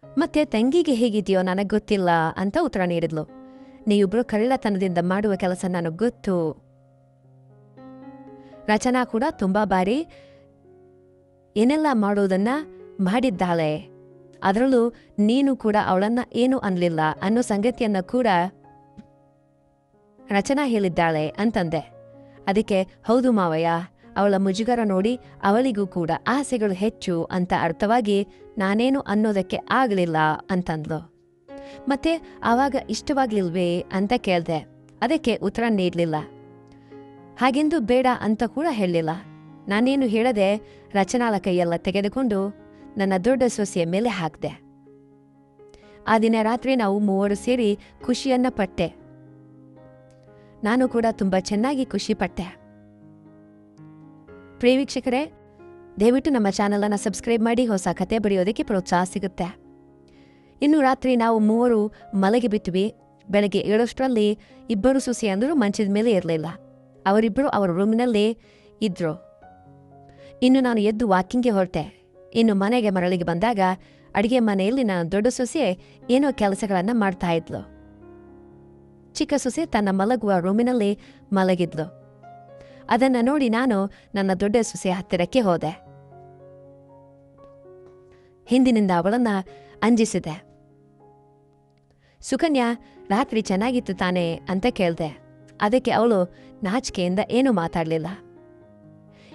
ಮತ್ತೆ ತಂಗಿಗೆ ಹೇಗಿದೆಯೋ ನನಗೆ ಗೊತ್ತಿಲ್ಲ ಅಂತ ಉತ್ತರ ನೀಡಿದ್ಲು. ನೀವಿಬ್ರು ಕಳ್ಳತನದಿಂದ ಮಾಡುವ ಕೆಲಸ ನನಗೆ ಗೊತ್ತು. ರಚನಾ ಕೂಡ ತುಂಬಾ ಬಾರಿ ಏನೆಲ್ಲ ಮಾಡೋದನ್ನ ಮಾಡಿದ್ದಾಳೆ. ಅದರಲ್ಲೂ ನೀನು ಕೂಡ ಅವಳನ್ನ ಏನೂ ಅನ್ಲಿಲ್ಲ ಅನ್ನೋ ಸಂಗತಿಯನ್ನ ಕೂಡ ರಚನಾ ಹೇಳಿದ್ದಾಳೆ ಅಂತಂದೆ. ಅದಕ್ಕೆ ಹೌದು ಮಾವಯ್ಯ, ಅವಳ ಮುಜುಗರ ನೋಡಿ ಅವಳಿಗೂ ಕೂಡ ಆಸೆಗಳು ಹೆಚ್ಚು ಅಂತ ಅರ್ಥವಾಗಿ ನಾನೇನು ಅನ್ನೋದಕ್ಕೆ ಆಗಲಿಲ್ಲ ಅಂತಂದ್ಲು. ಮತ್ತೆ ಆವಾಗ ಇಷ್ಟವಾಗ್ಲಿಲ್ವೇ ಅಂತ ಕೇಳ್ದೆ. ಅದಕ್ಕೆ ಉತ್ತರ ನೀಡಲಿಲ್ಲ. ಹಾಗೆಂದು ಬೇಡ ಅಂತ ಕೂಡ ಹೇಳಲಿಲ್ಲ. ನಾನೇನು ಹೇಳದೆ ರಚನಾಳ ಕೈಯೆಲ್ಲ ತೆಗೆದುಕೊಂಡು ನನ್ನ ದೊಡ್ಡ ಸೊಸೆಯ ಮೇಲೆ ಹಾಕ್ದೆ. ಆ ದಿನ ರಾತ್ರಿ ನಾವು ಮೂವರು ಸೇರಿ ಖುಷಿಯನ್ನ ಪಟ್ಟೆ. ನಾನು ಕೂಡ ತುಂಬಾ ಚೆನ್ನಾಗಿ ಖುಷಿ ಪಟ್ಟೆ. ಪ್ರಿಯ ವೀಕ್ಷಕರೇ, ದಯವಿಟ್ಟು ನಮ್ಮ ಚಾನಲನ್ನು ಸಬ್ಸ್ಕ್ರೈಬ್ ಮಾಡಿ ಹೊಸ ಕತೆ ಬರೆಯೋದಕ್ಕೆ ಪ್ರೋತ್ಸಾಹ ಸಿಗುತ್ತೆ. ಇನ್ನು ರಾತ್ರಿ ನಾವು ಮೂವರು ಮಲಗಿಬಿಟ್ವಿ. ಬೆಳಗ್ಗೆ 7 ಇಬ್ಬರು ಸೊಸೆಯಂದರು ಮಂಚದ ಮೇಲೆ ಇರಲಿಲ್ಲ. ಅವರಿಬ್ಬರು ಅವರ ರೂಮಿನಲ್ಲೇ ಇದ್ರು. ಇನ್ನು ನಾನು ಎದ್ದು ವಾಕಿಂಗ್ಗೆ ಹೊರಟೆ. ಇನ್ನು ಮನೆಗೆ ಮರಳಿಗೆ ಬಂದಾಗ ಅಡಿಗೆ ಮನೆಯಲ್ಲಿ ನನ್ನ ದೊಡ್ಡ ಸೊಸೆ ಏನೋ ಕೆಲಸಗಳನ್ನು ಮಾಡ್ತಾ ಇದ್ಲು. ಚಿಕ್ಕ ಸೊಸೆ ತನ್ನ ಮಲಗುವ ರೂಮಿನಲ್ಲಿ ಮಲಗಿದ್ಲು. ಅದನ್ನ ನೋಡಿ ನಾನು ನನ್ನ ದೊಡ್ಡ ಸೊಸೆ ಹತ್ತಿರಕ್ಕೆ ಹೋದೆ. ಹಿಂದಿನಿಂದ ಅವಳನ್ನ ಅಂಜಿಸಿದೆ. ಸುಕನ್ಯಾ, ರಾತ್ರಿ ಚೆನ್ನಾಗಿತ್ತು ತಾನೇ ಅಂತ ಕೇಳ್ದೆ. ಅದಕ್ಕೆ ಅವಳು ನಾಚಿಕೆಯಿಂದ ಏನೂ ಮಾತಾಡಲಿಲ್ಲ.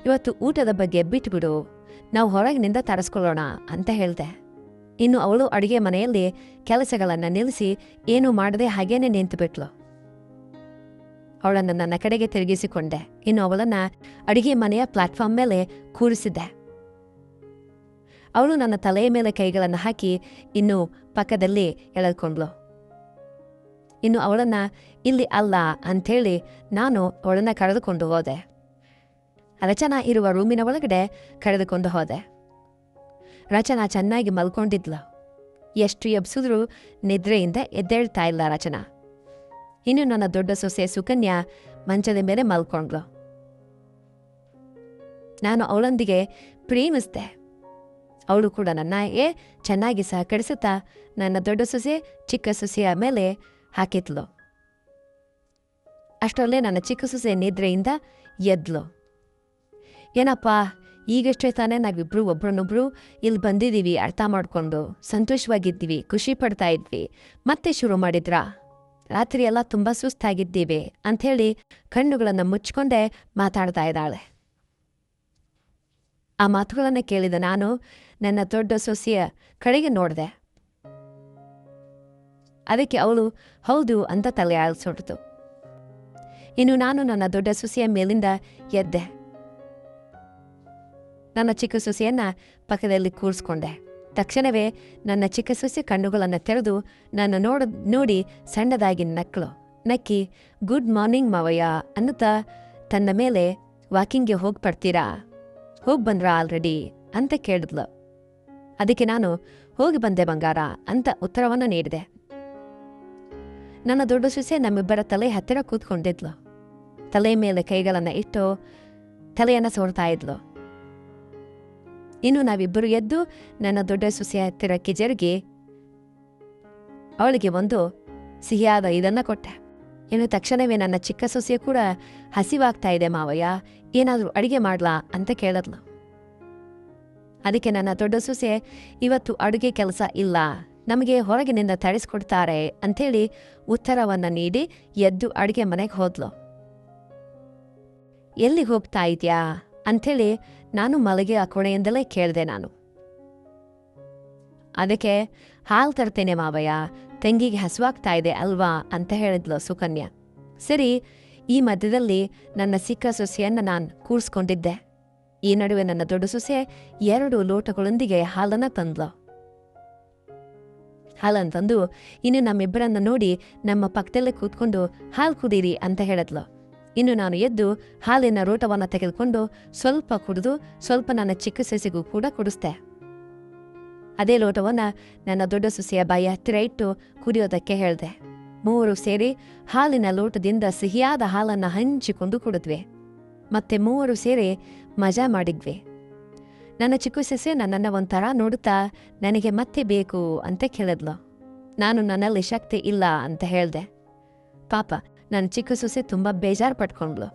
ಇವತ್ತು ಊಟದ ಬಗ್ಗೆ ಬಿಟ್ಬಿಡು, ನಾವು ಹೊರಗಿನಿಂದ ತರಿಸ್ಕೊಳ್ಳೋಣ ಅಂತ ಹೇಳ್ದೆ. ಇನ್ನು ಅವಳು ಅಡುಗೆ ಮನೆಯಲ್ಲಿ ಕೆಲಸಗಳನ್ನು ನಿಲ್ಲಿಸಿ ಏನೂ ಮಾಡದೆ ಹಾಗೇನೆ ನಿಂತುಬಿಟ್ಲು. ಅವಳನ್ನು ನನ್ನ ಕಡೆಗೆ ತಿರುಗಿಸಿಕೊಂಡೆ. ಇನ್ನು ಅವಳನ್ನ ಅಡುಗೆ ಮನೆಯ ಪ್ಲಾಟ್ಫಾರ್ಮ್ ಮೇಲೆ ಕೂರಿಸಿದ್ದೆ. ಅವಳು ನನ್ನ ತಲೆಯ ಮೇಲೆ ಕೈಗಳನ್ನು ಹಾಕಿ ಇನ್ನು ಪಕ್ಕದಲ್ಲಿ ಎಳೆದುಕೊಂಡ್ಲು. ಇನ್ನು ಅವಳನ್ನ ಇಲ್ಲಿ ಅಲ್ಲ ಅಂಥೇಳಿ ನಾನು ಅವಳನ್ನ ಕರೆದುಕೊಂಡು ಹೋದೆ. ರಚನಾ ಇರುವ ರೂಮಿನ ಒಳಗಡೆ ಕರೆದುಕೊಂಡು ಹೋದೆ. ರಚನಾ ಚೆನ್ನಾಗಿ ಮಲ್ಕೊಂಡಿದ್ಲು. ಎಷ್ಟು ಎಬ್ಸಿದ್ರೂ ನಿದ್ರೆಯಿಂದ ಎದ್ದೇಳ್ತಾ ಇಲ್ಲ ರಚನಾ. ಇನ್ನು ನನ್ನ ದೊಡ್ಡ ಸೊಸೆ ಸುಕನ್ಯಾ ಮಂಚದ ಮೇಲೆ ಮಲ್ಕೊಂಡ್ಲು. ನಾನು ಅವಳೊಂದಿಗೆ ಪ್ರೇಮಿಸ್ದೆ. ಅವಳು ಕೂಡ ನನ್ನ ಚೆನ್ನಾಗಿ ಸಹಕರಿಸುತ್ತಾ ನನ್ನ ದೊಡ್ಡ ಸೊಸೆ ಚಿಕ್ಕ ಸೊಸೆಯ ಮೇಲೆ ಹಾಕಿದ್ಲು. ಅಷ್ಟರಲ್ಲೇ ನನ್ನ ಚಿಕ್ಕ ಸೊಸೆ ನಿದ್ರೆಯಿಂದ ಎದ್ಲು. ಏನಪ್ಪ, ಈಗಷ್ಟೇ ತಾನೇ ನಾವಿಬ್ರು ಒಬ್ರನ್ನೊಬ್ರು ಇಲ್ಲಿ ಬಂದಿದ್ದೀವಿ, ಅರ್ಥ ಮಾಡ್ಕೊಂಡು ಸಂತೋಷವಾಗಿದ್ದೀವಿ, ಖುಷಿ ಪಡ್ತಾ ಇದ್ವಿ, ಮತ್ತೆ ಶುರು ಮಾಡಿದ್ರಾ? ರಾತ್ರಿ ಎಲ್ಲ ತುಂಬ ಸುಸ್ತಾಗಿದ್ದೀವಿ ಅಂಥೇಳಿ ಕಣ್ಣುಗಳನ್ನು ಮುಚ್ಕೊಂಡೇ ಮಾತಾಡ್ತಾ ಇದ್ದಾಳೆ. ಆ ಮಾತುಗಳನ್ನು ಕೇಳಿದ ನಾನು ನನ್ನ ದೊಡ್ಡ ಸೊಸೆಯ ಕಡೆಗೆ ನೋಡಿದೆ. ಅದಕ್ಕೆ ಅವಳು ಹೌದು ಅಂತ ತಲೆ ಆಳಿಸೊಡ್ತು. ಇನ್ನು ನಾನು ನನ್ನ ದೊಡ್ಡ ಸೊಸೆಯ ಮೇಲಿಂದ ಎದ್ದೆ. ನನ್ನ ಚಿಕ್ಕ ಸೊಸೆಯನ್ನ ಪಕ್ಕದಲ್ಲಿ ಕೂರಿಸ್ಕೊಂಡೆ. ತಕ್ಷಣವೇ ನನ್ನ ಚಿಕ್ಕ ಸೊಸೆ ಕಣ್ಣುಗಳನ್ನು ತೆರೆದು ನನ್ನ ನೋಡಿ ಸಣ್ಣದಾಗಿ ನಕ್ಕಿ ಗುಡ್ ಮಾರ್ನಿಂಗ್ ಮಾವಯ್ಯ ಅನ್ನುತ್ತಾ ತನ್ನ ಮೇಲೆ ವಾಕಿಂಗ್ಗೆ ಹೋಗ್ಬರ್ತೀರಾ, ಹೋಗಿ ಬಂದ್ರಾ ಆಲ್ರೆಡಿ ಅಂತ ಕೇಳಿದ್ಲು. ಅದಕ್ಕೆ ನಾನು ಹೋಗಿ ಬಂದೆ ಬಂಗಾರ ಅಂತ ಉತ್ತರವನ್ನು ನೀಡಿದೆ. ನನ್ನ ದೊಡ್ಡ ಸೊಸೆ ನಮ್ಮಿಬ್ಬರ ತಲೆ ಹತ್ತಿರ ಕೂತ್ಕೊಂಡಿದ್ಲು. ತಲೆ ಮೇಲೆ ಕೈಗಳನ್ನು ಇಟ್ಟು ತಲೆಯನ್ನು ಸೋರ್ತಾ ಇದ್ಲು. ಇನ್ನು ನಾವಿಬ್ಬರು ಎದ್ದು ನನ್ನ ದೊಡ್ಡ ಸೊಸೆಯ ಹತ್ತಿರಕ್ಕೆ ಜರುಗಿ ಅವಳಿಗೆ ಒಂದು ಸಿಹಿಯಾದ ಇದನ್ನ ಕೊಟ್ಟೆ. ಇನ್ನು ತಕ್ಷಣವೇ ನನ್ನ ಚಿಕ್ಕ ಸೊಸೆ ಕೂಡ ಹಸಿವಾಗ್ತಾ ಇದೆ ಮಾವಯ್ಯ, ಏನಾದರೂ ಅಡುಗೆ ಮಾಡ್ಲಾ ಅಂತ ಕೇಳಿದ್ಲು. ಅದಕ್ಕೆ ನನ್ನ ದೊಡ್ಡ ಸೊಸೆ ಇವತ್ತು ಅಡುಗೆ ಕೆಲಸ ಇಲ್ಲ, ನಮಗೆ ಹೊರಗಿನಿಂದ ತರಿಸ್ಕೊಡ್ತಾರೆ ಅಂಥೇಳಿ ಉತ್ತರವನ್ನು ನೀಡಿ ಎದ್ದು ಅಡುಗೆ ಮನೆಗೆ ಹೋದ್ಲು. ಎಲ್ಲಿಗೆ ಹೋಗ್ತಾ ಇದ್ಯಾ ಅಂಥೇಳಿ ನಾನು ಮಲಗಿ ಆ ಕೊನೆಯಿಂದಲೇ ಕೇಳಿದೆ ನಾನು. ಅದಕ್ಕೆ ಹಾಲು ತರ್ತೇನೆ ಮಾವಯ್ಯ, ತಂಗಿಗೆ ಹಸುವಾಗ್ತಾ ಇದೆ ಅಲ್ವಾ ಅಂತ ಹೇಳಿದ್ಲು ಸುಕನ್ಯಾ. ಸರಿ, ಈ ಮಧ್ಯದಲ್ಲಿ ನನ್ನ ಚಿಕ್ಕ ಸೊಸೆಯನ್ನು ನಾನು ಕೂರಿಸ್ಕೊಂಡಿದ್ದೆ. ಈ ನಡುವೆ ನನ್ನ ದೊಡ್ಡ ಸೊಸೆ 2 ಲೋಟಗಳೊಂದಿಗೆ ಹಾಲನ್ನು ತಂದ್ಲು. ಹಾಲನ್ನು ತಂದು ಇನ್ನು ನಮ್ಮಿಬ್ಬರನ್ನ ನೋಡಿ ನಮ್ಮ ಪಕ್ಕದಲ್ಲೇ ಕೂತ್ಕೊಂಡು ಹಾಲು ಕುಡೀರಿ ಅಂತ ಹೇಳಿದ್ಲು. ಇನ್ನು ನಾನು ಎದ್ದು ಹಾಲಿನ ಲೋಟವನ್ನು ತೆಗೆದುಕೊಂಡು ಸ್ವಲ್ಪ ಕುಡಿದು ಸ್ವಲ್ಪ ನನ್ನ ಚಿಕ್ಕ ಸೊಸೆಗೂ ಕೂಡ ಕುಡಿಸ್ದೆ. ಅದೇ ಲೋಟವನ್ನು ನನ್ನ ದೊಡ್ಡ ಸೊಸೆಯ ಬಾಯಿ ಹತ್ತಿರ ಇಟ್ಟು ಕುಡಿಯೋದಕ್ಕೆ ಹೇಳಿದೆ. 3 ಸೇರಿ ಹಾಲಿನ ಲೋಟದಿಂದ ಸಿಹಿಯಾದ ಹಾಲನ್ನು ಹಂಚಿಕೊಂಡು ಕುಡಿದ್ವಿ. ಮತ್ತೆ 3 ಸೇರಿ ಮಜಾ ಮಾಡಿದ್ವಿ. ನನ್ನ ಚಿಕ್ಕ ಸೊಸೆ ನನ್ನನ್ನು ಒಂಥರ ನೋಡುತ್ತಾ ನನಗೆ ಮತ್ತೆ ಬೇಕು ಅಂತ ಕೇಳಿದ್ಲು. ನಾನು ನನ್ನಲ್ಲಿ ಶಕ್ತಿ ಇಲ್ಲ ಅಂತ ಹೇಳ್ದೆ. ಪಾಪ ನನ್ನ ಚಿಕ್ಕ ಸೊಸೆ ತುಂಬ ಬೇಜಾರು ಪಟ್ಕೊಂಡ್ಳು.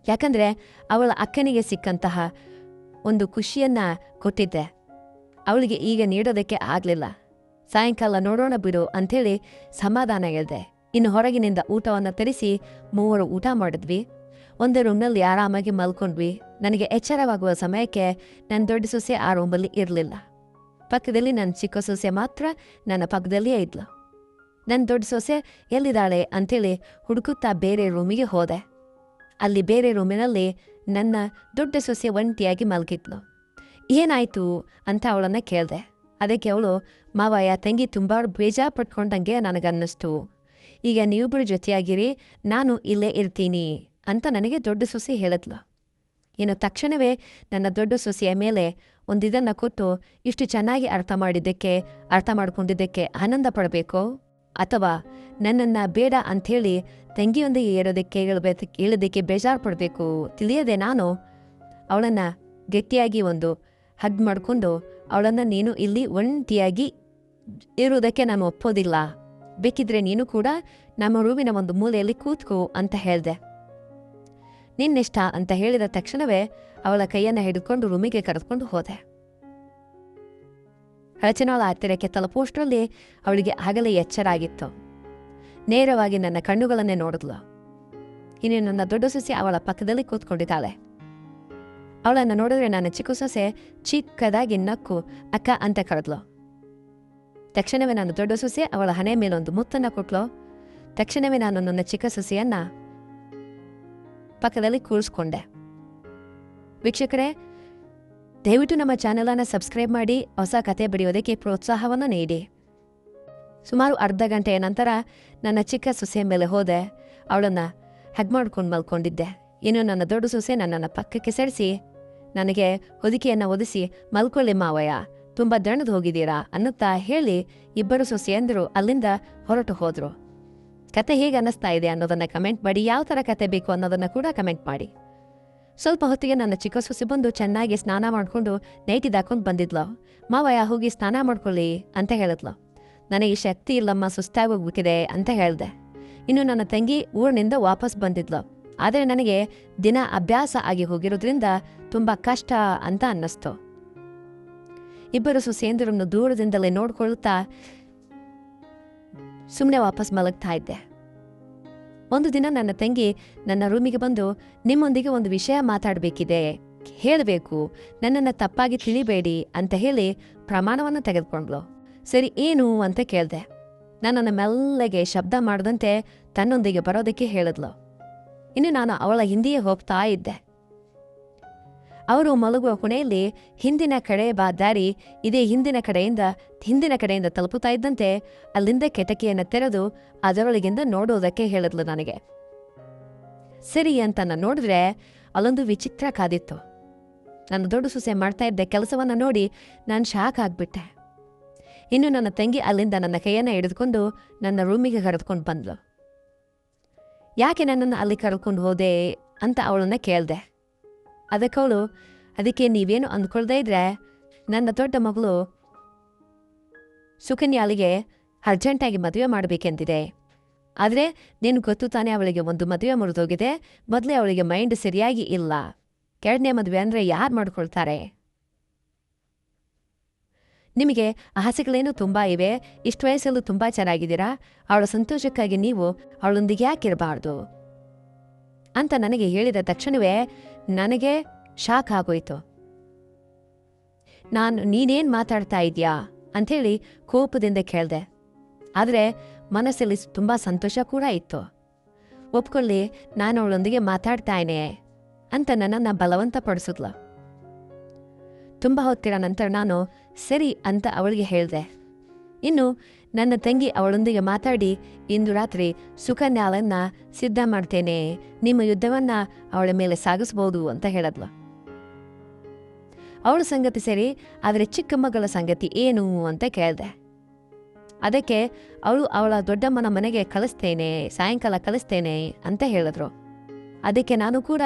ಯಾಕಂದರೆ ಅವಳ ಅಕ್ಕನಿಗೆ ಸಿಕ್ಕಂತಹ ಒಂದು ಖುಷಿಯನ್ನ ಕೊಟ್ಟಿದ್ದೆ ಅವಳಿಗೆ ಈಗ ನೀಡೋದಕ್ಕೆ ಆಗಲಿಲ್ಲ. ಸಾಯಂಕಾಲ ನೋಡೋಣ ಬಿಡು ಅಂಥೇಳಿ ಸಮಾಧಾನ ಹೇಳ್ದೆ. ಇನ್ನು ಹೊರಗಿನಿಂದ ಊಟವನ್ನು ತರಿಸಿ 3 ಊಟ ಮಾಡಿದ್ವಿ. ಒಂದು ರೂಮ್ನಲ್ಲಿ ಆರಾಮಾಗಿ ಮಲ್ಕೊಂಡ್ವಿ. ನನಗೆ ಎಚ್ಚರವಾಗುವ ಸಮಯಕ್ಕೆ ನನ್ನ ದೊಡ್ಡ ಸೊಸೆ ಆ ರೂಮಲ್ಲಿ ಇರಲಿಲ್ಲ. ಪಕ್ಕದಲ್ಲಿ ನನ್ನ ಚಿಕ್ಕ ಸೊಸೆ ಮಾತ್ರ ನನ್ನ ಪಕ್ಕದಲ್ಲಿಯೇ ಇದ್ಲು. ನನ್ನ ದೊಡ್ಡ ಸೊಸೆ ಎಲ್ಲಿದ್ದಾಳೆ ಅಂಥೇಳಿ ಹುಡುಕುತ್ತಾ ಬೇರೆ ರೂಮಿಗೆ ಹೋದೆ. ಅಲ್ಲಿ ಬೇರೆ ರೂಮಿನಲ್ಲಿ ನನ್ನ ದೊಡ್ಡ ಸೊಸೆ ಒಂಟಿಯಾಗಿ ಮಲಗಿದ್ಲು. ಏನಾಯಿತು ಅಂತ ಅವಳನ್ನು ಕೇಳಿದೆ. ಅದಕ್ಕೆ ಅವಳು, ಮಾವಯ್ಯ ತಂಗಿ ತುಂಬ ಬೇಜಾರು ಪಟ್ಕೊಂಡಂಗೆ ನನಗನ್ನಿಸ್ತು. ಈಗ ನೀವಿಬ್ಬರು ಜೊತೆಯಾಗಿರಿ, ನಾನು ಇಲ್ಲೇ ಇರ್ತೀನಿ ಅಂತ ನನಗೆ ದೊಡ್ಡ ಸೊಸೆ ಹೇಳಿದ್ಲು. ಇನ್ನು ತಕ್ಷಣವೇ ನನ್ನ ದೊಡ್ಡ ಸೊಸೆಯ ಮೇಲೆ ಒಂದಿದನ್ನು ಕೊಟ್ಟು ಇಷ್ಟು ಚೆನ್ನಾಗಿ ಅರ್ಥ ಮಾಡ್ಕೊಂಡಿದ್ದಕ್ಕೆ ಆನಂದ ಪಡಬೇಕೋ ಅಥವಾ ನನ್ನನ್ನು ಬೇಡ ಅಂಥೇಳಿ ತಂಗಿಯೊಂದಿಗೆ ಹೇಳೋದಕ್ಕೆ ಬೇಜಾರು ಪಡಬೇಕು ತಿಳಿಯದೆ ನಾನು ಅವಳನ್ನು ಗಟ್ಟಿಯಾಗಿ ಒಂದು ಹಗ್ ಮಾಡಿಕೊಂಡು ಅವಳನ್ನು, ನೀನು ಇಲ್ಲಿ ಒಂಟಿಯಾಗಿ ಇರುವುದಕ್ಕೆ ನಾನು ಒಪ್ಪೋದಿಲ್ಲ, ಬೇಕಿದ್ರೆ ನೀನು ಕೂಡ ನಮ್ಮ ರೂಮಿನ ಒಂದು ಮೂಲೆಯಲ್ಲಿ ಕೂತ್ಕೋ ಅಂತ ಹೇಳಿದೆ. ನಿನ್ನಿಷ್ಟ ಅಂತ ಹೇಳಿದ ತಕ್ಷಣವೇ ಅವಳ ಕೈಯನ್ನು ಹಿಡಿದುಕೊಂಡು ರೂಮಿಗೆ ಕರೆದುಕೊಂಡು ಹೋದೆ. ಹಳಚಿನವಳ ಹತ್ತಿರಕ್ಕೆ ತಲುಪುವಷ್ಟರಲ್ಲಿ ಅವಳಿಗೆ ಆಗಲೇ ಎಚ್ಚರ ಆಗಿತ್ತು. ನೇರವಾಗಿ ನನ್ನ ಕಣ್ಣುಗಳನ್ನೇ ನೋಡಿದ್ಲು. ಇನ್ನು ನನ್ನ ದೊಡ್ಡ ಸೊಸೆ ಅವಳ ಪಕ್ಕದಲ್ಲಿ ಕೂತ್ಕೊಂಡಿದ್ದಾಳೆ. ಅವಳನ್ನು ನೋಡಿದ್ರೆ ನನ್ನ ಚಿಕ್ಕ ಸೊಸೆ ಚಿಕ್ಕದಾಗಿ ನಕ್ಕು ಅಕ್ಕ ಅಂತ ಕರೆದ್ಲು. ತಕ್ಷಣವೇ ನಾನು ದೊಡ್ಡ ಸೊಸೆ ಅವಳ ಹಣೆ ಮೇಲೊಂದು ಮುತ್ತನ್ನು ಕೊಟ್ಲು. ತಕ್ಷಣವೇ ನಾನು ನನ್ನ ಚಿಕ್ಕ ಸೊಸೆಯನ್ನ ಪಕ್ಕದಲ್ಲಿ ಕೂರಿಸ್ಕೊಂಡೆ. ವೀಕ್ಷಕರೇ, ದಯವಿಟ್ಟು ನಮ್ಮ ಚಾನೆಲನ್ನು ಸಬ್ಸ್ಕ್ರೈಬ್ ಮಾಡಿ ಹೊಸ ಕತೆ ಬರೆಯೋದಕ್ಕೆ ಪ್ರೋತ್ಸಾಹವನ್ನು ನೀಡಿ. ಸುಮಾರು ಅರ್ಧ ಗಂಟೆಯ ನಂತರ ನನ್ನ ಚಿಕ್ಕ ಸೊಸೆಯ ಮೇಲೆ ಹೋದೆ. ಅವಳನ್ನು ಹಗ್ ಮಾಡ್ಕೊಂಡು ಮಲ್ಕೊಂಡಿದ್ದೆ. ಇನ್ನು ನನ್ನ ದೊಡ್ಡ ಸೊಸೆ ನನ್ನನ್ನು ಪಕ್ಕಕ್ಕೆ ಸರಿಸಿ ನನಗೆ ಹೊದಿಕೆಯನ್ನು ಒದಿಸಿ, ಮಲ್ಕೊಳ್ಳಿ ಮಾವಯ್ಯ, ತುಂಬ ದಣದು ಹೋಗಿದ್ದೀರಾ ಅನ್ನುತ್ತಾ ಹೇಳಿ ಇಬ್ಬರು ಸೊಸೆಯಂದರು ಅಲ್ಲಿಂದ ಹೊರಟು ಹೋದರು. ಕತೆ ಹೇಗೆ ಅನ್ನಿಸ್ತಾ ಇದೆ ಅನ್ನೋದನ್ನು ಕಮೆಂಟ್ ಮಾಡಿ. ಯಾವ ಥರ ಕತೆ ಬೇಕು ಅನ್ನೋದನ್ನು ಕೂಡ ಕಮೆಂಟ್ ಮಾಡಿ. ಸ್ವಲ್ಪ ಹೊತ್ತಿಗೆ ನನ್ನ ಚಿಕ್ಕ ಸೊಸೆ ಬಂದು ಚೆನ್ನಾಗಿ ಸ್ನಾನ ಮಾಡಿಕೊಂಡು ನೈಟಿದು ಹಾಕೊಂಡು ಬಂದಿದ್ಲು. ಮಾವಯ್ಯ ಹೋಗಿ ಸ್ನಾನ ಮಾಡ್ಕೊಳ್ಳಿ ಅಂತ ಹೇಳಿದ್ಲು. ನನಗೆ ಶಕ್ತಿ ಇಲ್ಲಮ್ಮ, ಸುಸ್ತಾಗೋಗ್ಬಿಟ್ಟಿದೆ ಅಂತ ಹೇಳಿದೆ. ಇನ್ನು ನನ್ನ ತಂಗಿ ಊರಿನಿಂದ ವಾಪಸ್ ಬಂದಿದ್ಲು. ಆದರೆ ನನಗೆ ದಿನ ಅಭ್ಯಾಸ ಆಗಿ ಹೋಗಿರೋದ್ರಿಂದ ತುಂಬ ಕಷ್ಟ ಅಂತ ಅನ್ನಿಸ್ತು. ಇಬ್ಬರು ಸೊಸೆಯಂದಿರನ್ನು ದೂರದಿಂದಲೇ ನೋಡ್ಕೊಳ್ತಾ ಸುಮ್ಮನೆ ವಾಪಸ್ ಮಲಗ್ತಾ ಇದ್ದೆ. ಒಂದು ದಿನ ನನ್ನ ತಂಗಿ ನನ್ನ ರೂಮಿಗೆ ಬಂದು, ನಿಮ್ಮೊಂದಿಗೆ ಒಂದು ವಿಷಯ ಮಾತಾಡಬೇಕಿದೆ, ಹೇಳಬೇಕು, ನನ್ನನ್ನು ತಪ್ಪಾಗಿ ತಿಳಿಬೇಡಿ ಅಂತ ಹೇಳಿ ಪ್ರಮಾಣವನ್ನು ತೆಗೆದುಕೊಂಡ್ಲು. ಸರಿ, ಏನು ಅಂತ ಕೇಳಿದೆ. ನನ್ನನ್ನು ಮೆಲ್ಲಗೆ ಶಬ್ದ ಮಾಡದಂತೆ ತನ್ನೊಂದಿಗೆ ಬರೋದಕ್ಕೆ ಹೇಳಿದ್ಲು. ಇನ್ನು ನಾನು ಅವಳ ಹಿಂದೆಯೇ ಹೋಗ್ತಾ ಇದ್ದೆ. ಅವರು ಮಲಗುವ ಕೊನೆಯಲ್ಲಿ ಹಿಂದಿನ ಕಡೆ ದಾರಿ ಇದೇ ಹಿಂದಿನ ಕಡೆಯಿಂದ ತಲುಪುತ್ತಾ ಇದ್ದಂತೆ ಅಲ್ಲಿಂದ ಕಿಟಕಿಯನ್ನು ತೆರೆದು ಅದರೊಳಗಿಂದ ನೋಡೋದಕ್ಕೆ ಹೇಳಿದ್ಲು ನನಗೆ. ಸರಿ ಅಂತ ನಾನು ನೋಡಿದ್ರೆ ಅಲ್ಲೊಂದು ವಿಚಿತ್ರ ಕಾದಿತ್ತು. ನನ್ನ ದೊಡ್ಡ ಸೊಸೆ ಮಾಡ್ತಾ ಇದ್ದ ಕೆಲಸವನ್ನು ನೋಡಿ ನಾನು ಶಾಕ್ ಆಗಿಬಿಟ್ಟೆ. ಇನ್ನು ನನ್ನ ತಂಗಿ ಅಲ್ಲಿಂದ ನನ್ನ ಕೈಯನ್ನು ಹಿಡಿದುಕೊಂಡು ನನ್ನ ರೂಮಿಗೆ ಕರೆದುಕೊಂಡು ಬಂದ್ಲು. ಯಾಕೆ ನನ್ನನ್ನು ಅಲ್ಲಿ ಕರ್ಕೊಂಡು ಹೋದೆ ಅಂತ ಅವಳನ್ನ ಕೇಳಿದೆ. ಅದಕ್ಕವಳು, ಅದಕ್ಕೆ ನೀವೇನು ಅಂದ್ಕೊಳ್ದೇ ಇದ್ರೆ ನನ್ನ ದೊಡ್ಡ ಮಗಳು ಸುಕನ್ಯಾಳಿಗೆ ಅರ್ಜೆಂಟಾಗಿ ಮದುವೆ ಮಾಡಬೇಕೆಂದಿದೆ. ಆದರೆ ನೀನು ಗೊತ್ತು ತಾನೇ, ಅವಳಿಗೆ ಒಂದು ಮದುವೆ ಮುರಿದೋಗಿದೆ. ಮೊದಲೇ ಅವಳಿಗೆ ಮೈಂಡ್ ಸರಿಯಾಗಿ ಇಲ್ಲ. 2ನೇ ಮದುವೆ ಅಂದರೆ ಯಾರು ಮಾಡ್ಕೊಳ್ತಾರೆ? ನಿಮಗೆ ಆಸೆಗಳೇನು ತುಂಬ ಇವೆ, ಇಷ್ಟು ವಯಸ್ಸಲ್ಲೂ ತುಂಬ ಚೆನ್ನಾಗಿದ್ದೀರಾ, ಅವಳ ಸಂತೋಷಕ್ಕಾಗಿ ನೀವು ಅವಳೊಂದಿಗೆ ಯಾಕಿರಬಾರ್ದು ಅಂತ ನನಗೆ ಹೇಳಿದ ತಕ್ಷಣವೇ ನನಗೆ ಶಾಕ್ ಆಗೋಯ್ತು. ನೀನೇನು ಮಾತಾಡ್ತಾ ಇದೆಯಾ ಅಂಥೇಳಿ ಕೋಪದಿಂದ ಕೇಳಿದೆ. ಆದರೆ ಮನಸ್ಸಲ್ಲಿ ತುಂಬ ಸಂತೋಷ ಕೂಡ ಇತ್ತು. ಒಪ್ಕೊಳ್ಳಿ, ನಾನು ಅವಳೊಂದಿಗೆ ಮಾತಾಡ್ತಾಯಿನೆ ಅಂತ ನನ್ನನ್ನು ಬಲವಂತ ಪಡಿಸಿದ್ಲು. ತುಂಬ ಹೊತ್ತಿರ ನಂತರ ನಾನು ಸರಿ ಅಂತ ಅವಳಿಗೆ ಹೇಳಿದೆ. ಇನ್ನು ನನ್ನ ತಂಗಿ ಅವಳೊಂದಿಗೆ ಮಾತಾಡಿ ಇಂದು ರಾತ್ರಿ ಸುಕನ್ಯಾಳನ್ನ ಸಿದ್ಧ ಮಾಡ್ತೇನೆ, ನಿಮ್ಮ ಯುದ್ಧವನ್ನು ಅವಳ ಮೇಲೆ ಸಾಗಿಸ್ಬೋದು ಅಂತ ಹೇಳಿದ್ಲು. ಅವಳ ಸಂಗತಿ ಸರಿ, ಆದರೆ ಚಿಕ್ಕ ಮಗಳ ಸಂಗತಿ ಏನು ಅಂತ ಕೇಳಿದೆ. ಅದಕ್ಕೆ ಅವಳ ದೊಡ್ಡಮ್ಮನ ಮನೆಗೆ ಸಾಯಂಕಾಲ ಕಳಿಸ್ತೇನೆ ಅಂತ ಹೇಳಿದ್ರು. ಅದಕ್ಕೆ ನಾನು ಕೂಡ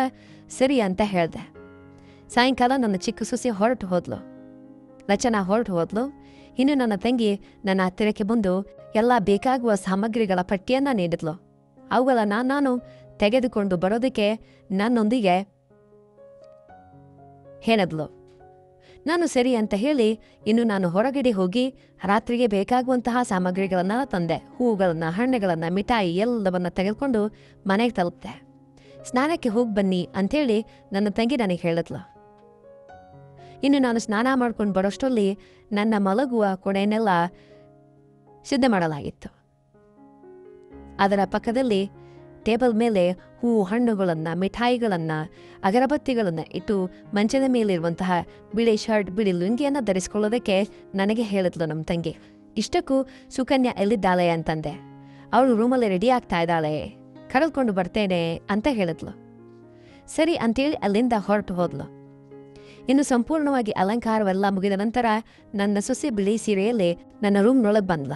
ಸರಿ ಅಂತ ಹೇಳಿದೆ. ಸಾಯಂಕಾಲ ನನ್ನ ಚಿಕ್ಕ ಸೊಸೆ ಹೊರಟು ಹೋದ್ಲು. ರಚನಾ ಹೊರಟು ಹೋದ್ಲು. ಇನ್ನು ನನ್ನ ತಂಗಿ ನನ್ನ ಹತ್ತಿರಕ್ಕೆ ಬಂದು ಎಲ್ಲ ಬೇಕಾಗುವ ಸಾಮಗ್ರಿಗಳ ಪಟ್ಟಿಯನ್ನು ನೀಡಿದ್ಲು. ಅವುಗಳನ್ನು ನಾನು ತೆಗೆದುಕೊಂಡು ಬರೋದಕ್ಕೆ ನನ್ನೊಂದಿಗೆ ಹೇಳಿದ್ಲು. ನಾನು ಸರಿ ಅಂತ ಹೇಳಿ ಇನ್ನು ನಾನು ಹೊರಗಡೆ ಹೋಗಿ ರಾತ್ರಿಗೆ ಬೇಕಾಗುವಂತಹ ಸಾಮಗ್ರಿಗಳನ್ನು ತಂದೆ. ಹೂವುಗಳನ್ನು, ಹಣ್ಣುಗಳನ್ನು, ಮಿಠಾಯಿ ಎಲ್ಲವನ್ನು ತೆಗೆದುಕೊಂಡು ಮನೆಗೆ ತಲುಪ್ತೆ. ಸ್ನಾನಕ್ಕೆ ಹೋಗಿ ಬನ್ನಿ ಅಂಥೇಳಿ ನನ್ನ ತಂಗಿ ನನಗೆ ಹೇಳಿದ್ಲು. ಇನ್ನು ನಾನು ಸ್ನಾನ ಮಾಡ್ಕೊಂಡು ಬರೋಷ್ಟರಲ್ಲಿ ನನ್ನ ಮಲಗುವ ಕೊಡೆಯನ್ನೆಲ್ಲ ಸಿದ್ಧ ಮಾಡಲಾಗಿತ್ತು. ಅದರ ಪಕ್ಕದಲ್ಲಿ ಟೇಬಲ್ ಮೇಲೆ ಹೂವು, ಹಣ್ಣುಗಳನ್ನು, ಮಿಠಾಯಿಗಳನ್ನು, ಅಗರಬತ್ತಿಗಳನ್ನು ಇಟ್ಟು ಮಂಚದ ಮೇಲಿರುವಂತಹ ಬಿಳಿ ಶರ್ಟ್, ಬಿಳಿ ಲುಂಗಿಯನ್ನು ಧರಿಸ್ಕೊಳ್ಳೋದಕ್ಕೆ ನನಗೆ ಹೇಳಿದ್ಲು ನಮ್ಮ ತಂಗಿ. ಇಷ್ಟಕ್ಕೂ ಸುಕನ್ಯಾ ಎಲ್ಲಿದ್ದಾಳೆ ಅಂತಂದೆ. ಅವಳು ರೂಮಲ್ಲಿ ರೆಡಿ ಆಗ್ತಾ ಇದ್ದಾಳೆ, ಕರೆದುಕೊಂಡು ಬರ್ತೇನೆ ಅಂತ ಹೇಳಿದ್ಲು. ಸರಿ ಅಂತೇಳಿ ಅಲ್ಲಿಂದ ಹೊರಟು ಹೋದ್ಲು. ಇನ್ನು ಸಂಪೂರ್ಣವಾಗಿ ಅಲಂಕಾರವೆಲ್ಲ ಮುಗಿದ ನಂತರ ನನ್ನ ಸೊಸೆ ಬಿಳಿ ಸೀರೆಯಲ್ಲಿ ನನ್ನ ರೂಮ್ನೊಳಗೆ ಬಂದ್ಲ.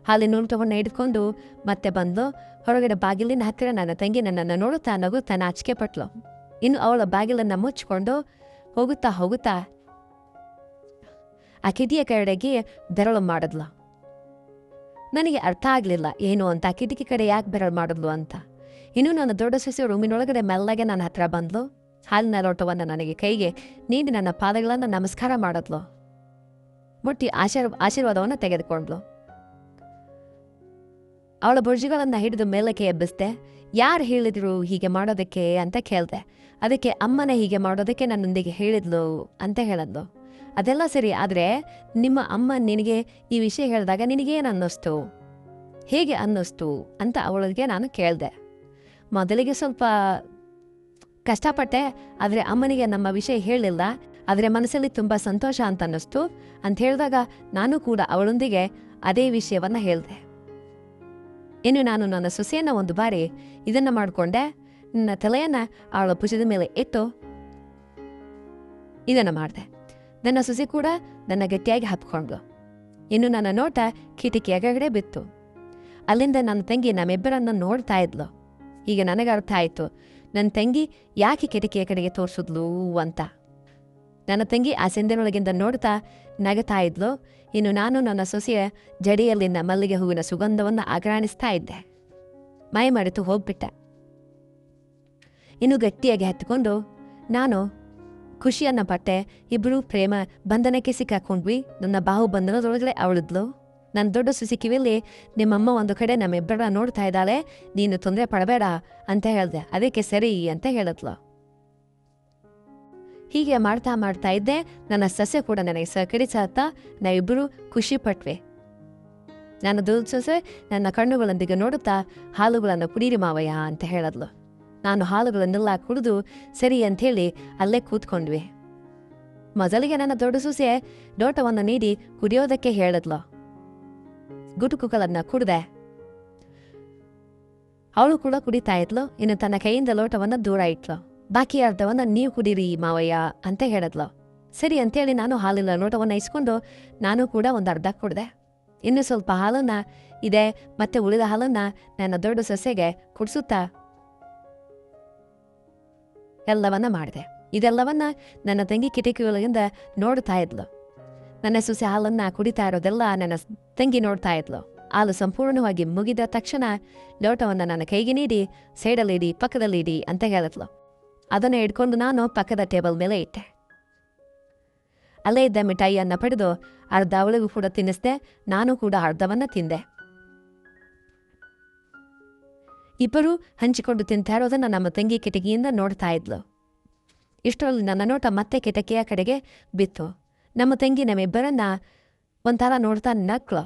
ಹಾಲಿನ ಊಟವನ್ನು ಹಿಡ್ಕೊಂಡು ಮತ್ತೆ ಬಂದು ಹೊರಗಡೆ ಬಾಗಿಲಿನ ಹತ್ತಿರ ನನ್ನ ತಂಗಿ ನನ್ನನ್ನು ನೋಡುತ್ತಾ ನಗುತ್ತಾ ನಾಚಿಕೆ ಪಟ್ಲು. ಇನ್ನು ಅವಳ ಬಾಗಿಲನ್ನು ಮುಚ್ಚಿಕೊಂಡು ಹೋಗುತ್ತಾ ಆ ಕಿಟಿಯ ಕಡೆಗೆ ಬೆರಳು ಮಾಡಿದ್ಲು. ನನಗೆ ಅರ್ಥ ಆಗಲಿಲ್ಲ ಏನು ಅಂತ, ಕಿಟಕಿ ಕಡೆ ಯಾಕೆ ಬೆರಳು ಮಾಡಿದ್ಲು ಅಂತ. ಇನ್ನು ನನ್ನ ದೊಡ್ಡ ಸೊಸೆ ರೂಮಿನೊಳಗಡೆ ಮೆಲ್ಲಗೆ ನನ್ನ ಹತ್ರ ಬಂದ್ಲು. ಹಾಲಿನ ಲೋಟವನ್ನು ನನಗೆ ಕೈಗೆ ನೀಡಿ ನನ್ನ ಪಾದಗಳನ್ನು ನಮಸ್ಕಾರ ಮಾಡಿದ್ಲು. ಮುಟ್ಟಿ ಆಶೀರ್ವಾದವನ್ನು ತೆಗೆದುಕೊಂಡ್ಲು. ಅವಳ ಬುರ್ಜಿಗಳನ್ನು ಹಿಡಿದು ಮೇಲಕ್ಕೆ ಎಬ್ಬಿಸ್ದೆ. ಯಾರು ಹೇಳಿದ್ರು ಹೀಗೆ ಮಾಡೋದಕ್ಕೆ ಅಂತ ಕೇಳಿದೆ. ಅದಕ್ಕೆ ಅಮ್ಮನೇ ಹೀಗೆ ಮಾಡೋದಕ್ಕೆ ನನ್ನೊಂದಿಗೆ ಹೇಳಿದ್ಲು ಅಂತ ಹೇಳಿದ್ಲು. ಅದೆಲ್ಲ ಸರಿ, ಆದರೆ ನಿಮ್ಮ ಅಮ್ಮ ನಿನಗೆ ಈ ವಿಷಯ ಹೇಳಿದಾಗ ನಿನಗೇನು ಅನ್ನಿಸ್ತು, ಹೇಗೆ ಅನ್ನಿಸ್ತು ಅಂತ ಅವಳಿಗೆ ನಾನು ಕೇಳಿದೆ. ಮೊದಲಿಗೆ ಸ್ವಲ್ಪ ಕಷ್ಟಪಟ್ಟೆ, ಆದರೆ ಅಮ್ಮನಿಗೆ ನಮ್ಮ ವಿಷಯ ಹೇಳಿಲ್ಲ, ಆದರೆ ಮನಸ್ಸಲ್ಲಿ ತುಂಬ ಸಂತೋಷ ಅಂತ ಅನ್ನಿಸ್ತು ಅಂತ ಹೇಳಿದಾಗ ನಾನು ಕೂಡ ಅವಳೊಂದಿಗೆ ಅದೇ ವಿಷಯವನ್ನು ಹೇಳಿದೆ. ಇನ್ನು ನಾನು ನನ್ನ ಸೊಸೆಯನ್ನು ಒಂದು ಬಾರಿ ಇದನ್ನು ಮಾಡಿಕೊಂಡೆ. ನನ್ನ ತಲೆಯನ್ನು ಅವಳ ಭುಜದ ಮೇಲೆ ಇಟ್ಟು ಇದನ್ನು ಮಾಡಿದೆ. ನನ್ನ ಸೊಸೆ ಕೂಡ ನನ್ನ ಗಟ್ಟಿಯಾಗಿ ಹತ್ಕೊಂಡ್ಳು. ಇನ್ನು ನನ್ನ ನೋಟ ಕಿಟಕಿಯ ಕೆಳಗಡೆ ಬಿತ್ತು. ಅಲ್ಲಿಂದ ನನ್ನ ತಂಗಿ ನಮ್ಮಿಬ್ಬರನ್ನು ನೋಡ್ತಾ ಇದ್ಲು. ಈಗ ನನಗೆ ಅರ್ಥ ಆಯಿತು ನನ್ನ ತಂಗಿ ಯಾಕೆ ಕಿಟಕಿಯ ಕಡೆಗೆ ತೋರಿಸಿದ್ಲು ಅಂತ. ನನ್ನ ತಂಗಿ ಆ ಸಂದಿನೊಳಗಿಂದ ನೋಡ್ತಾ ನಗತಾ ಇದ್ಲು. ಇನ್ನು ನಾನು ನನ್ನ ಸೊಸೆಯ ಜಡಿಯಲ್ಲಿನ ಮಲ್ಲಿಗೆ ಹೂವಿನ ಸುಗಂಧವನ್ನು ಆಘ್ರಾಣಿಸ್ತಾ ಇದ್ದೆ. ಮೈ ಮರೆತು ಹೋಗ್ಬಿಟ್ಟೆ. ಇನ್ನು ಗಟ್ಟಿಯಾಗಿ ಹತ್ತಿಕೊಂಡು ನಾನು ಖುಷಿಯನ್ನ ಪಟ್ಟೆ. ಇಬ್ಬರು ಪ್ರೇಮ ಬಂಧನಕ್ಕೆ ಸಿಕ್ಕಾಕೊಂಡ್ವಿ. ನನ್ನ ಬಾಹು ಬಂಧನದೊಳಗಡೆ ಅವಳಿದ್ಲು. ನನ್ನ ದೊಡ್ಡ ಸೊಸೆ ಕಿವಿಯಲ್ಲಿ ನಿಮ್ಮಮ್ಮ ಒಂದು ಕಡೆ ನಮ್ಮಿಬ್ಬರ ನೋಡ್ತಾ ಇದ್ದಾಳೆ, ನೀನು ತೊಂದರೆ ಪಡಬೇಡ ಅಂತ ಹೇಳಿದೆ. ಅದಕ್ಕೆ ಸರಿ ಅಂತ ಹೇಳಿದ್ಲು. ಹೀಗೆ ಮಾಡ್ತಾ ಇದ್ದೆ. ನನ್ನ ಸೊಸೆ ಕೂಡ ನನಗೆ ಸಹಕರಿಸತ್ತಾ ನಾವಿಬ್ಬರು ಖುಷಿ ಪಟ್ವಿ. ನನ್ನ ದೊಡ್ಡ ಸೊಸೆ ನನ್ನ ಕಣ್ಣುಗಳೊಂದಿಗೆ ನೋಡುತ್ತಾ ಹಾಲುಗಳನ್ನು ಕುಡೀರಿ ಮಾವಯ್ಯ ಅಂತ ಹೇಳಿದ್ಲು. ನಾನು ಹಾಲುಗಳನ್ನೆಲ್ಲ ಕುಡಿದು ಸರಿ ಅಂಥೇಳಿ ಅಲ್ಲೇ ಕೂತ್ಕೊಂಡ್ವಿ. ಮೊದಲಿಗೆ ನನ್ನ ದೊಡ್ಡ ಸೊಸೆ ಲೋಟವನ್ನು ನೀಡಿ ಕುಡಿಯೋದಕ್ಕೆ ಹೇಳಿದ್ಲು. ಗುಟುಕುಗಳನ್ನು ಕುಡ್ದೆ. ಅವಳು ಕೂಡ ಕುಡಿತಾ ಇದ್ಲು. ಇನ್ನು ತನ್ನ ಕೈಯಿಂದ ಲೋಟವನ್ನು ದೂರ ಇಟ್ಲು. ಬಾಕಿ ಅರ್ಧವನ್ನು ನೀವು ಕುಡೀರಿ ಮಾವಯ್ಯ ಅಂತ ಹೇಳಿದ್ಲು. ಸರಿ ಅಂತೇಳಿ ನಾನು ಹಾಲಿನ ಲೋಟವನ್ನು ಇಸ್ಕೊಂಡು ನಾನು ಕೂಡ ಒಂದು ಅರ್ಧ ಕುಡ್ದೆ. ಇನ್ನು ಸ್ವಲ್ಪ ಹಾಲನ್ನು ಇದೆ ಮತ್ತೆ ಉಳಿದ ಹಾಲನ್ನು ನನ್ನ ದೊಡ್ಡ ಸೊಸೆಗೆ ಕುಡಿಸುತ್ತಾ ಎಲ್ಲವನ್ನ ಮಾಡಿದೆ. ಇದೆಲ್ಲವನ್ನ ನನ್ನ ತಂಗಿ ಕಿಟಕಿಗಳಿಂದ ನೋಡ್ತಾ ಇದ್ಲು. ನನ್ನ ಸೊಸೆ ಹಾಲನ್ನು ಕುಡಿತಾ ಇರೋದೆಲ್ಲ ನನ್ನ ತಂಗಿ ನೋಡ್ತಾ ಇದ್ಲು. ಹಾಲು ಸಂಪೂರ್ಣವಾಗಿ ಮುಗಿದ ತಕ್ಷಣ ಲೋಟವನ್ನು ನನ್ನ ಕೈಗೆ ನೀಡಿ ಸೈಡಲ್ಲಿಡಿ, ಪಕ್ಕದಲ್ಲಿಡಿ ಅಂತ ಹೇಳಿದ್ಲು. ಅದನ್ನು ಹಿಡ್ಕೊಂಡು ನಾನು ಪಕ್ಕದ ಟೇಬಲ್ ಮೇಲೆ ಇಟ್ಟೆ. ಅಲ್ಲೇ ಇದ್ದ ಮಿಠಾಯಿಯನ್ನು ಪಡೆದು ಅರ್ಧ ಅವಳಿಗೂ ಕೂಡ ತಿನ್ನಿಸ್ದೆ. ನಾನು ಕೂಡ ಅರ್ಧವನ್ನು ತಿಂದೆ. ಇಬ್ಬರು ಹಂಚಿಕೊಂಡು ತಿಂತಾ ಇರೋದನ್ನು ನಮ್ಮ ತಂಗಿ ಕಿಟಕಿಯಿಂದ ನೋಡ್ತಾ ಇದ್ಲು. ಇಷ್ಟರಲ್ಲಿ ನನ್ನ ನೋಟ ಮತ್ತೆ ಕಿಟಕಿಯ ಕಡೆಗೆ ಬಿತ್ತು. ನಮ್ಮ ತಂಗಿ ನಮ್ಮಿಬ್ಬರನ್ನ ಒಂಥರ ನೋಡ್ತಾ ನಕ್ಳು.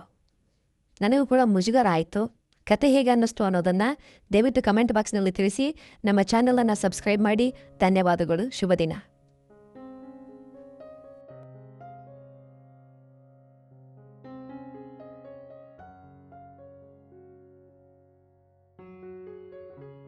ನನಗೂ ಕೂಡ ಮುಜುಗರ ಆಯಿತು. ಕತೆ ಹೇಗೆ ಅನ್ನಿಸ್ತು ಅನ್ನೋದನ್ನು ದಯವಿಟ್ಟು ಕಮೆಂಟ್ ಬಾಕ್ಸ್ನಲ್ಲಿ ತಿಳಿಸಿ. ನಮ್ಮ ಚಾನಲನ್ನು ಸಬ್ಸ್ಕ್ರೈಬ್ ಮಾಡಿ. ಧನ್ಯವಾದಗಳು. ಶುಭ ದಿನ.